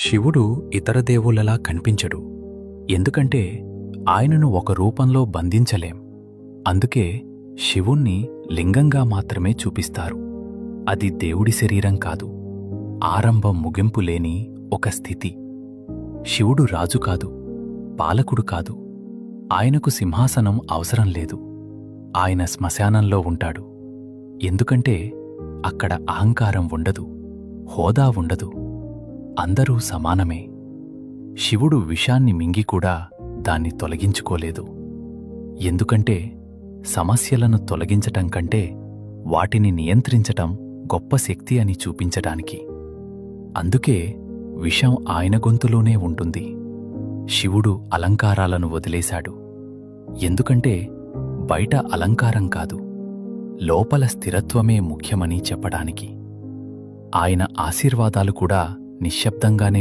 శివుడు ఇతర దేవుళ్ళలా కనిపించడు. ఎందుకంటే ఆయనను ఒక రూపంలో బంధించలేం. అందుకే శివుణ్ణి లింగంగా మాత్రమే చూపిస్తారు. అది దేవుడి శరీరం కాదు, ఆరంభం ముగింపు లేని ఒక స్థితి. శివుడు రాజు కాదు, పాలకుడు కాదు. ఆయనకు సింహాసనం అవసరం లేదు. ఆయన శ్మశానంలో ఉంటాడు. ఎందుకంటే అక్కడ అహంకారం ఉండదు, హోదా ఉండదు. అందరూ సమానమే. శివుడు విషాన్ని మింగి కూడా దాన్ని తొలగించుకోలేదు. ఎందుకంటే సమస్యలను తొలగించటం కంటే వాటిని నియంత్రించటం గొప్ప శక్తి అని చూపించడానికి. అందుకే విషం ఆయన గొంతులోనే ఉంటుంది. శివుడు అలంకారాలను వదిలేశాడు. ఎందుకంటే బయట అలంకారం కాదు, లోపల స్థిరత్వమే ముఖ్యమని చెప్పడానికి. ఆయన ఆశీర్వాదాలు కూడా నిశ్శబ్దంగానే